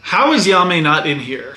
How is Yame not in here?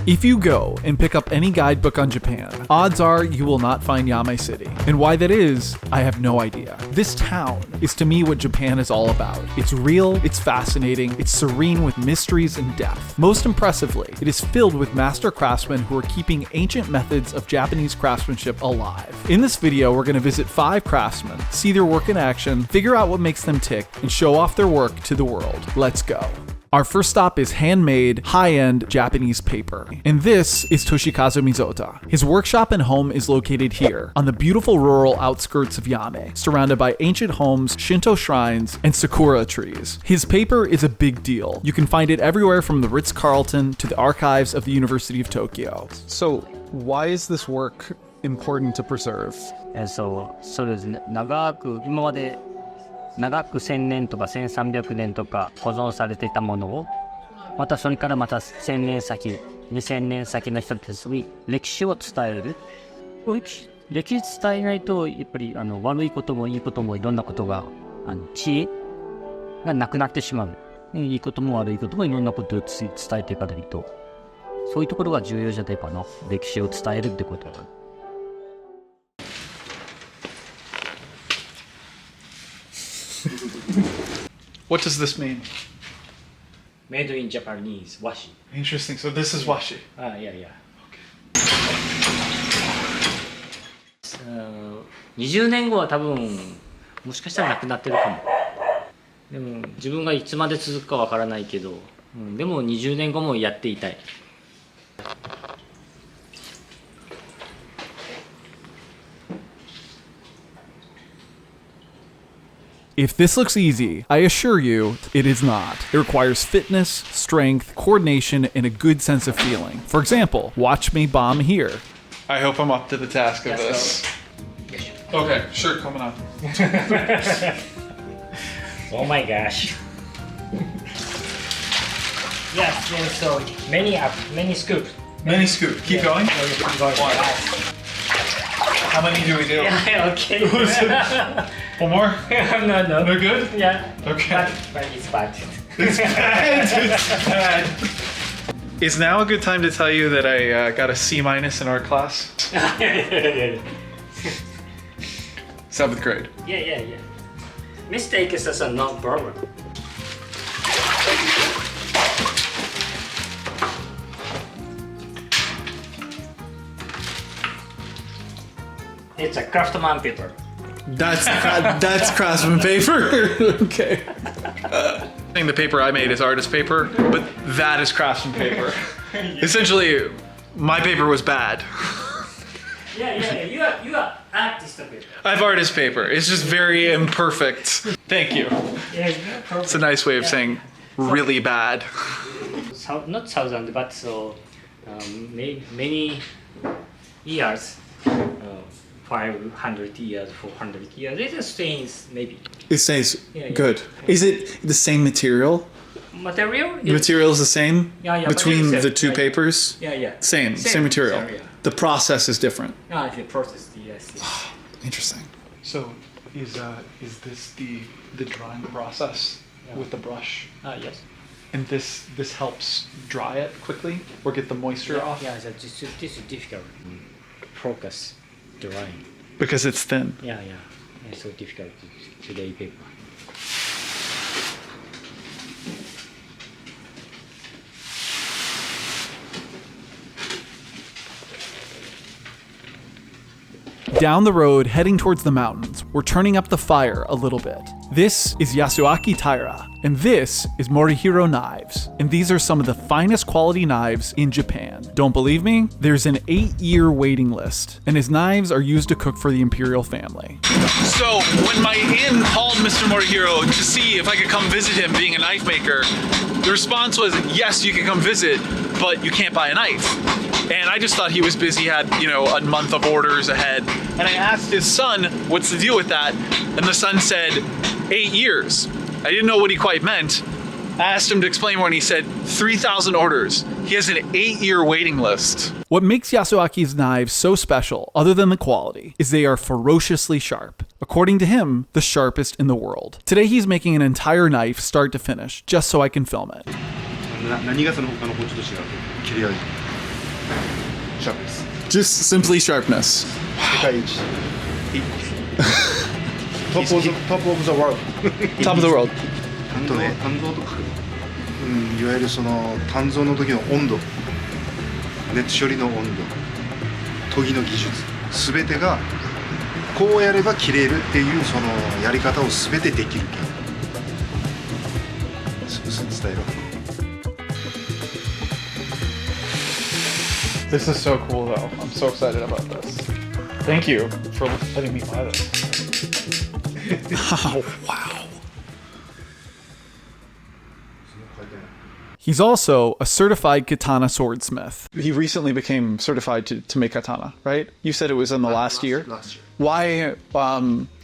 If you go and pick up any guidebook on Japan, odds are you will not find Yame City. And why that is, I have no idea. This town is to me what Japan is all about. It's real, it's fascinating, it's serene with mysteries and depth. Most impressively, it is filled with master craftsmen who are keeping ancient methods of Japanese craftsmanship alive. In this video, we're going to visit 5 craftsmen, see their work in action, figure out what makes them tick, and show off their work to the world. Let's go. Our first stop is handmade, high-end Japanese paper. And this is Toshikazu Mizota. His workshop and home is located here, on the beautiful rural outskirts of Yame, surrounded by ancient homes, Shinto shrines, and sakura trees. His paper is a big deal. You can find it everywhere from the Ritz-Carlton to the archives of the University of Tokyo. So, why is this work important to preserve? そうですね。長く1000年とか1300年とか保存されていたものを、またそれからまた1000年先、2000年先の人たちに歴史を伝える。歴史伝えないとやっぱり悪いこともいいこともいろんなことが知恵がなくなってしまう。いいことも悪いこともいろんなことを伝えていかないと、そういうところが重要じゃないかな。歴史を伝えるってことは。What does this mean? Made in Japanese, washi. Interesting. So this is washi. Yeah. Okay. 20年後は多分もしかしたらなくなってるかも。でも自分がいつまで続くかわからないけど、でも20年後もやっていたい。If this looks easy, I assure you, it is not. It requires fitness, strength, coordination, and a good sense of feeling. For example, watch me bomb here. I hope I'm up to the task of this. Okay, sure, coming on. Oh my gosh. Yes, so many scoops. Many scoop. Keep going. How many do we do? Yeah, okay. One more? No. No good? Yeah. Okay. But it's bad. It's bad. It's bad. Is now a good time to tell you that I got a C- in art class? Yeah. 7th grade. Yeah. Mistake is also no problem. It's a Craftsman paper. That's Craftsman paper. Okay. The paper I made is artist paper, but that is Craftsman paper. Essentially, my paper was bad. Yeah. You are artist paper. I have artist paper. It's just very imperfect. Thank you. Yeah, no problem. It's a nice way of saying really bad. Not thousand, but so many years. 500 years, 400 years. It stays maybe. It stays Yeah. good. Is it the same material? Material? The material is the same between material the is two like- papers? Yeah. Same material. Same, yeah. The process is different. The process, yes. Interesting. So, is this the drying process with the brush? Yes. And this helps dry it quickly or get the moisture off? Yeah, so this is difficult. Focus, drawing. Because it's thin. Yeah. It's so difficult to lay paper. Down the road, heading towards the mountains, we're turning up the fire a little bit. This is Yazuaki Taira, and this is Morihiro Knives. And these are some of the finest quality knives in Japan. Don't believe me? There's an 8-year waiting list, and his knives are used to cook for the imperial family. So, when my inn called Mr. Morihiro to see if I could come visit him being a knife maker, the response was, yes, you can come visit, but you can't buy a knife. And I just thought he was busy, had, a month of orders ahead. And I asked his son, what's the deal with that? And the son said, 8 years. I didn't know what he quite meant. I asked him to explain more and he said 3,000 orders. He has an 8-year waiting list. What makes Yazuaki's knives so special, other than the quality, is they are ferociously sharp. According to him, the sharpest in the world. Today he's making an entire knife start to finish, just so I can film it. 何がその他の包丁と違う？切れ味。シャープです。 Just simply sharpness. 世界一。Top of the world. Top of the world. 肝臓とか、いわゆるその鍛造の時の温度、熱処理の温度、研ぎの技術、すべてがこうやれば切れるっていうそのやり方をすべてできる。伝えろ。This is so cool though. I'm so excited about this. Thank you for letting me buy this. Oh, wow. He's also a certified katana swordsmith. He recently became certified to make katana, right? You said it was in the last year? Last year.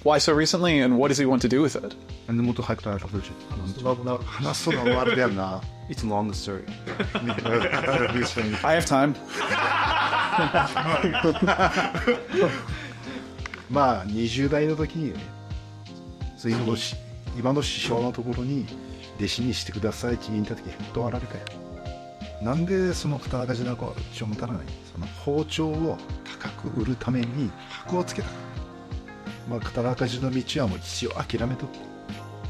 Why so recently, and what does he want to do with it? もっと早く話すのはあれだよな。It's a long story. I have time. まあ20代の時にね、今の師匠のところに弟子にしてくださいって言った時断られたよ。なんでその刀鍛冶の子は一応持たない？その包丁を高く売るために箔をつけた。まあ刀鍛冶の道はもう一応諦めとく。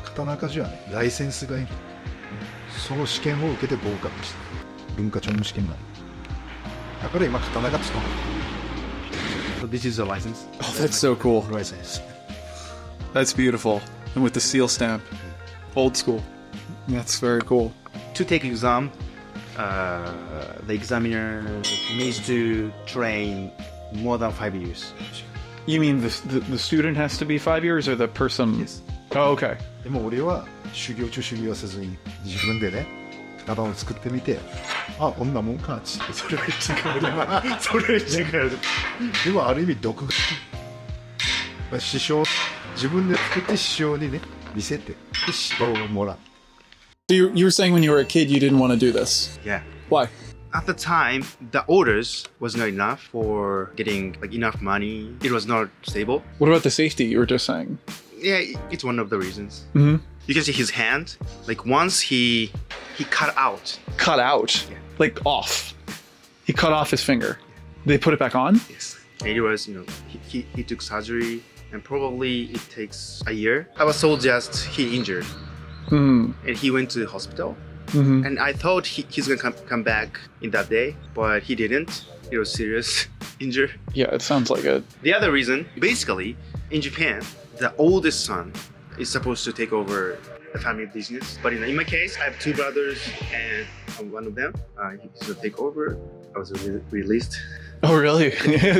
刀鍛冶はね、ライセンスがいる。その試験を受けて合格した。文化庁の試験がある。だから今刀が使う。So this is a license. Oh, that's so cool. License. That's beautiful. And with the seal stamp. Old school. That's very cool. To take exam, the examiner needs to train more than 5 years. You mean the student has to be 5 years, or the person? Yes. Oh, okay. でも俺は修行中修行せずに自分でね、刀を作ってみて、あ、こんなもんかっつってそれは違うな。それは違う。でもある意味独学。師匠自分で作って師匠にね見せて指導をもらう。So you were saying when you were a kid you didn't want to do this. Yeah. Why? At the time, the orders was not enough for getting like enough money. It was not stable. What about the safety you were just saying? Yeah, it's one of the reasons. Mm-hmm. You can see his hand. Like once he cut out. Cut out? Yeah. Like off? He cut off his finger. They put it back on? Yes. And it was, he took surgery, and probably it takes a year. I was told just he injured. Mm-hmm. And he went to the hospital. Mm-hmm. And I thought he's gonna come back in that day, but he didn't. It was serious injury. Yeah, it sounds like it. The other reason, basically, in Japan, the oldest son is supposed to take over the family business. But in my case, I have two brothers, and one of them, he's gonna take over. I was released. Oh, really?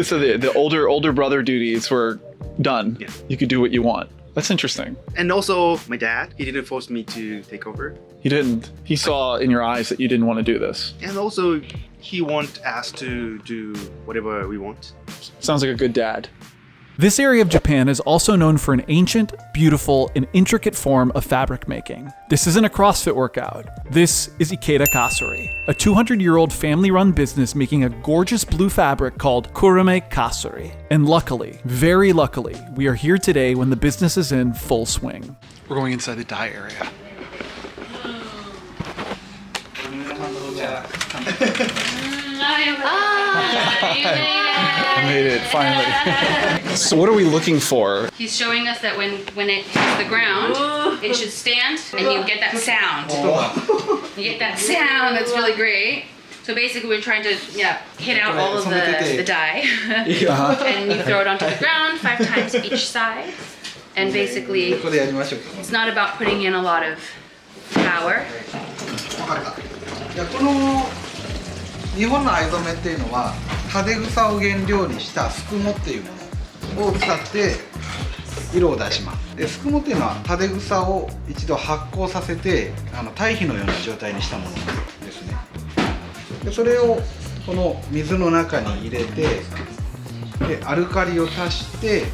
So the older brother duties were done. Yeah. You could do what you want. That's interesting. And also, my dad, he didn't force me to take over. He didn't. He saw in your eyes that you didn't want to do this. And also, he wanted us to do whatever we want. Sounds like a good dad. This area of Japan is also known for an ancient, beautiful, and intricate form of fabric making. This isn't a CrossFit workout. This is Ikeda Kasuri, a 200-year-old family-run business making a gorgeous blue fabric called Kurame Kasuri. And luckily, very luckily, we are here today when the business is in full swing. We're going inside the dye area. I made it, finally. So what are we looking for? He's showing us that when it hits the ground, it should stand and you get that sound. You get that sound, that's really great. So basically we're trying to hit out all of the dye. And you throw it onto the ground 5 times each side. And basically, it's not about putting in a lot of power. 日本の藍染めっていうのは派手草を原料にしたすくもっていうものを使って色を出します。で、すくもっていうのは派手草を一度発酵させて堆肥のような状態にしたものですね。で、それをこの水の中に入れてでアルカリを足して、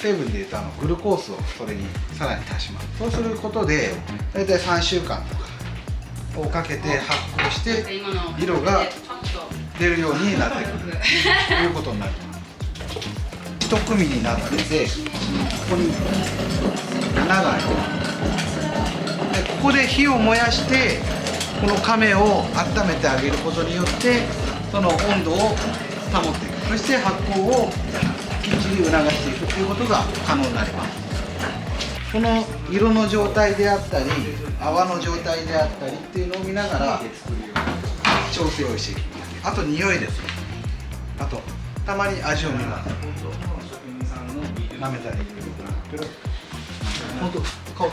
成分でいうとグルコースをそれにさらに足します。そうすることでだいたい3週間とかをかけて発酵して色が出るようになってくるということになります。一組になってて、ここに穴が開いてる。でここで火を燃やしてこの亀を温めてあげることによってその温度を保っていく、そして発酵をきっちり促していくということが可能になります。この色の状態であったり泡の状態であったりっていうのを見ながら調整をしていきます。あと匂いですね。あとたまに味を見ます。舐めたり本当顔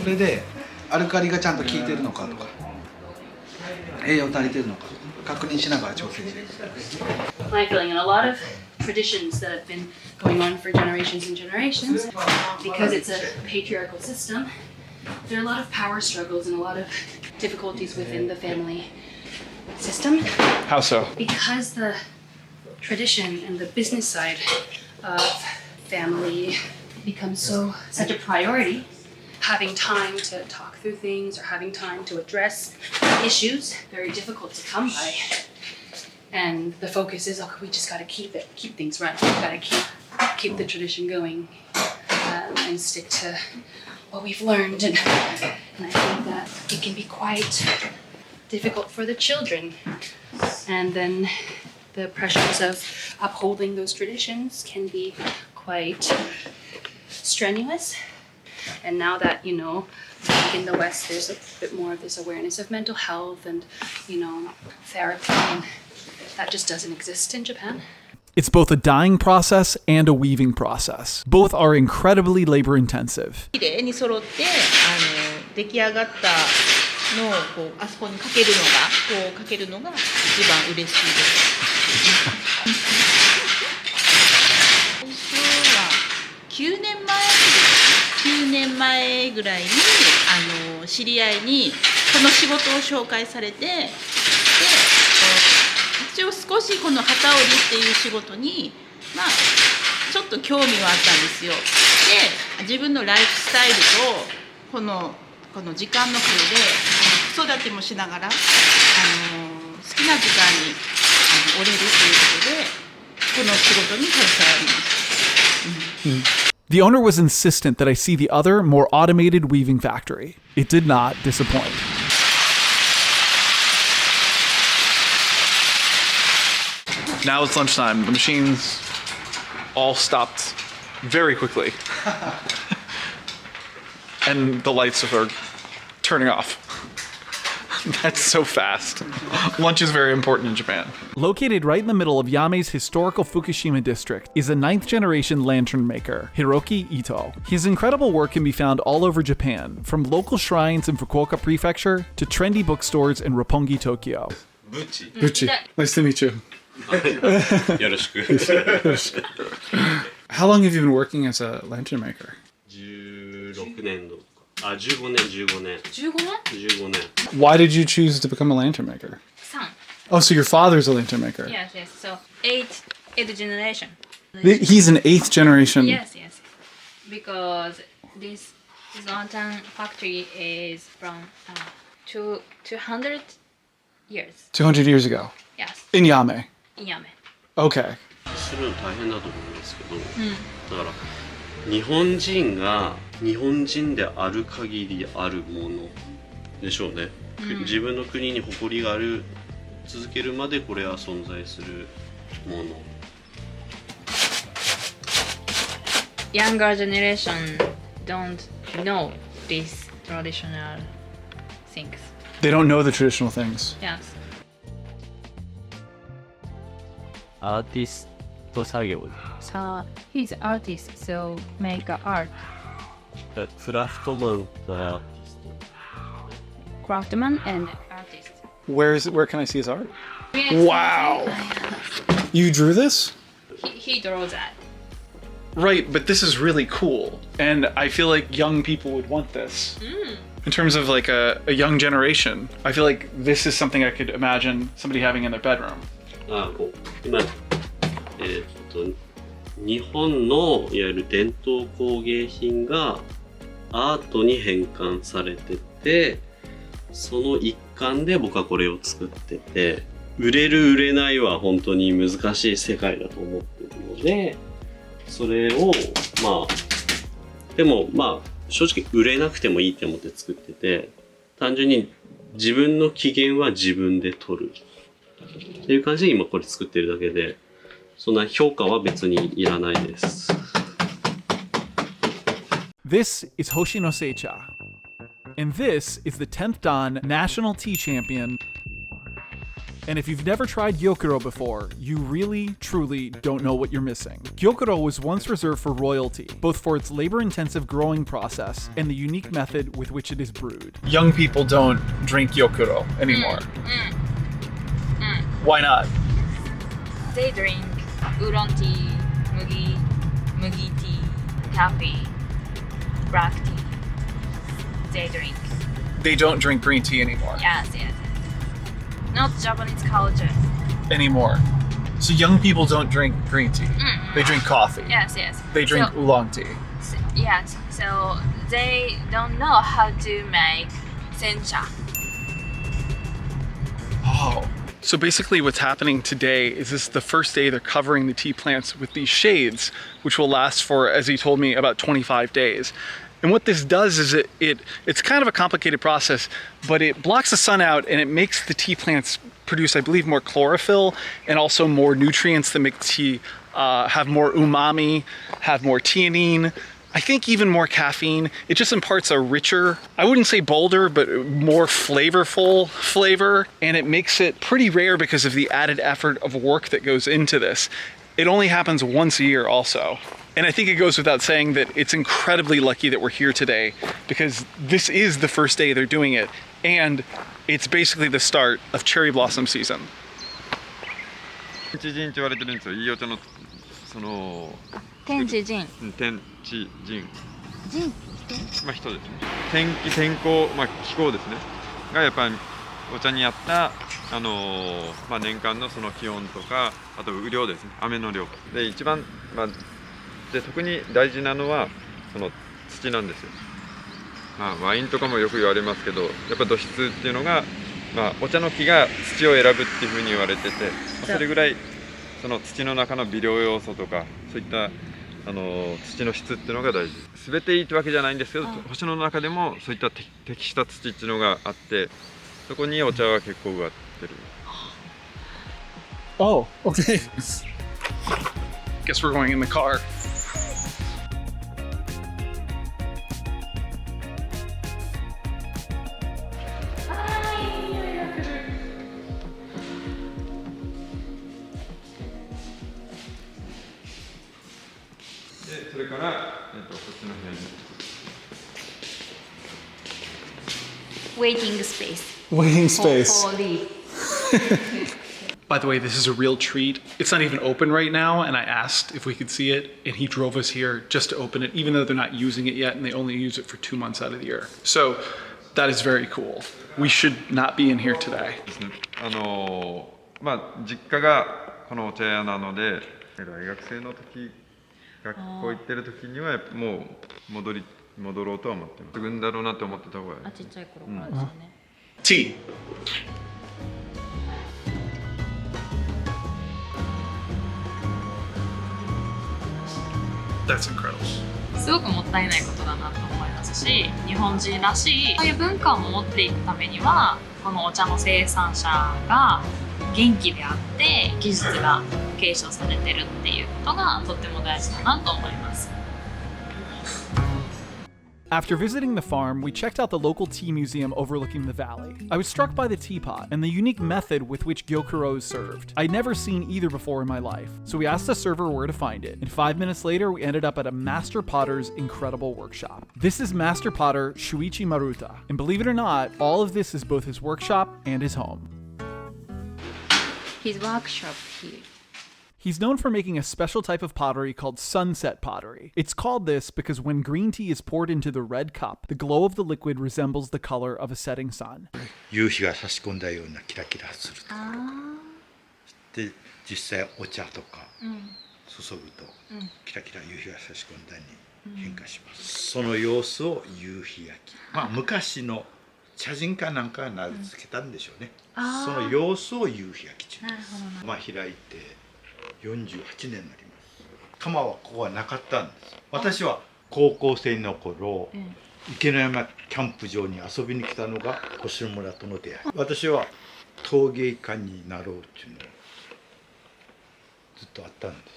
それでアルカリがちゃんと効いてるのかとか栄養足りてるのか確認しながら調整していく。 My feeling, and a lot of traditions that have been going on for generations and generations, because it's a patriarchal system, there are a lot of power struggles and a lot of difficulties within the family system. How so? Because the tradition and the business side of family becomes such a priority, having time to talk through things or having time to address issues, very difficult to come by. And the focus is, we just got to keep things running. We got to keep the tradition going, and stick to what we've learned. And I think that it can be quite difficult for the children. And then the pressures of upholding those traditions can be quite strenuous. And now that, back in the West, there's a bit more of this awareness of mental health and, therapy, and that just doesn't exist in Japan. It's both a dyeing process and a weaving process. Both are incredibly labor intensive. 綺麗に揃って出来上がったのをこうあそこにかけるのが一番嬉しいです。最初は9年前ぐらいに知り合いにこの仕事を紹介されて、で一応少しこの機織りっていう仕事にちょっと興味はあったんですよ。で自分のライフスタイルとこの時間の数で子育てもしながら好きな時間に織れるということでこの仕事に携わりました。The owner was insistent that I see the other, more automated weaving factory. It did not disappoint. Now it's lunchtime. The machines all stopped very quickly. And the lights are turning off. That's so fast. Lunch is very important in Japan. Located right in the middle of Yame's historical Fukushima district is a 9th generation lantern maker, Hiroki Ito. His incredible work can be found all over Japan, from local shrines in Fukuoka Prefecture to trendy bookstores in Roppongi, Tokyo. Buchi. Nice to meet you. How long have you been working as a lantern maker? 16年度。15年。Why did you choose to become a lantern maker? Son. Oh, so your father's a lantern maker. Yes. So eighth generation. He's an 8th generation. Yes. Because this lantern factory is from 200 years. 200 years ago. Yes. In Yame. In Yame. Okay. するの大変だと思うんですけど、だから日本人が日本人である限りあるものでしょうね。自分の国に誇りがある続けるまでこれは存在するもの。Younger generation don't know these traditional things. They don't know the traditional things. Yes. アーティスト作業 So he's an artist, so make art. でクラフトマンが Craftsman and artist. Where can I see his art? Wow. You drew this? He draws that. Right, but this is really cool. And I feel like young people would want this. In terms of like a young generation, I feel like this is something I could imagine somebody having in their bedroom. 今日本のいわゆる伝統工芸品がアートに変換されてて、その一環で僕はこれを作ってて、売れる売れないは本当に難しい世界だと思ってるので、それをまあでもまあ正直売れなくてもいいって思って作ってて、単純に自分の機嫌は自分で取るっていう感じで今これ作ってるだけで、そんな評価は別にいらないです。This is Hoshino Seicha, and this is the 10th Dan National Tea Champion. And if you've never tried gyokuro before, you really, truly don't know what you're missing. Gyokuro was once reserved for royalty, both for its labor-intensive growing process and the unique method with which it is brewed. Young people don't drink gyokuro anymore. Why not? They drink oolong tea, mugi tea, coffee, black tea. They drink. They don't drink green tea anymore. Yes. Not Japanese culture. Anymore. So young people don't drink green tea. They drink coffee. Yes. They drink oolong tea. Yes. So they don't know how to make sencha. Oh. So basically what's happening today is this is the first day they're covering the tea plants with these shades, which will last for, as he told me, about 25 days. And what this does is it's kind of a complicated process, but it blocks the sun out and it makes the tea plants produce, I believe, more chlorophyll and also more nutrients that make tea have more umami, have more theanine, I think even more caffeine. It just imparts a richer, I wouldn't say bolder, but more flavorful flavor. And it makes it pretty rare because of the added effort of work that goes into this. It only happens once a year also. And I think it goes without saying that it's incredibly lucky that we're here today because this is the first day they're doing it. And it's basically the start of cherry blossom season. 天地人って言われてるんですよ。いいお茶のその天地人。天地人。人。まあ人ですね。天候まあ気候ですね。がやっぱりお茶に合ったまあ年間のその気温とかあと雨量ですね。雨の量で一番まあで特に大事なのはその土なんですよ。まあワインとかもよく言われますけど、やっぱ土質っていうのがまあお茶の木が土を選ぶっていうふうに言われてて、それぐらいその土の中の微量要素とかそういった土の質っていうのが大事。全ていいってわけじゃないんですけど、星の中でもそういった適した土っていうのがあって、そこにお茶は結構植わってる。Oh, okay. Guess we're going in the car. Waiting space. Waiting space. For leave. By the way, this is a real treat. It's not even open right now, and I asked if we could see it, and he drove us here just to open it, even though they're not using it yet, and they only use it for 2 months out of the year. So that is very cool. We should not be in here today. まあ実家がこのお茶屋なので、大学生の時学校行ってる時にはもう戻ろうとは思ってます。すぐんだろうなって思ってた方がいい。あ、ちっちゃい頃からですよね。Tea. That's incredible. すごくもったいないことだなと思いますし、日本人らしいそういう文化を持っていくためには、このお茶の生産者が元気であって技術が継承されてるっていうことがとっても大事だなと思います。After visiting the farm, we checked out the local tea museum overlooking the valley. I was struck by the teapot and the unique method with which gyokuro is served. I'd never seen either before in my life, so we asked the server where to find it, and 5 minutes later we ended up at a master potter's incredible workshop. This is master potter Shuichi Maruta, and believe it or not, all of this is both his workshop and his home. His workshop here. He's known for making a special type of pottery called sunset pottery. It's called this because when green tea is poured into the red cup, the glow of the liquid resembles the color of a setting sun. 夕日が差し込んだようなキラキラすると。で、実際お茶とか注ぐとキラキラ夕日が差し込んだように変化します。その様子を夕日焼き。まあ昔の茶人かなんかが名付けたんでしょうね、あーその様子を夕日焼き中なるほどな。まあ開いて48年になります。窯はここはなかったんです。私は高校生の頃、池山キャンプ場に遊びに来たのが星野村との出会い。私は陶芸家になろうっていうのがずっとあったんです。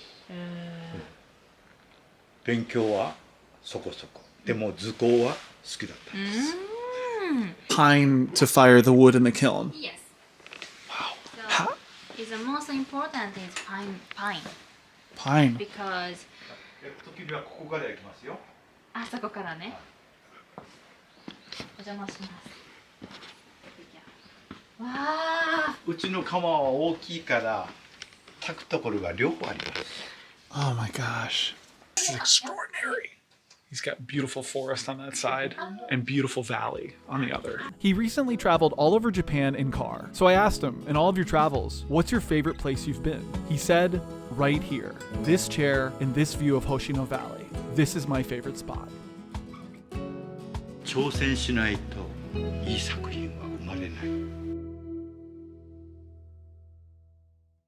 勉強はそこそこ。でも図工は好きだったんです。Pine to fire the wood in the kiln. Yes. Wow. So, is the most important is pine Pine. because 時にはここから焼きますよ。あそこからね。お邪魔します。わあ。うちの窯は大きいから炊くところが両方あります。Oh my gosh. This is extraordinary. He's got beautiful forest on that side and beautiful valley on the other. He recently traveled all over Japan in car. So I asked him, in all of your travels, what's your favorite place you've been? He said, right here. This chair and this view of Hoshino Valley. This is my favorite spot. 挑戦しないといい作品は生まれない。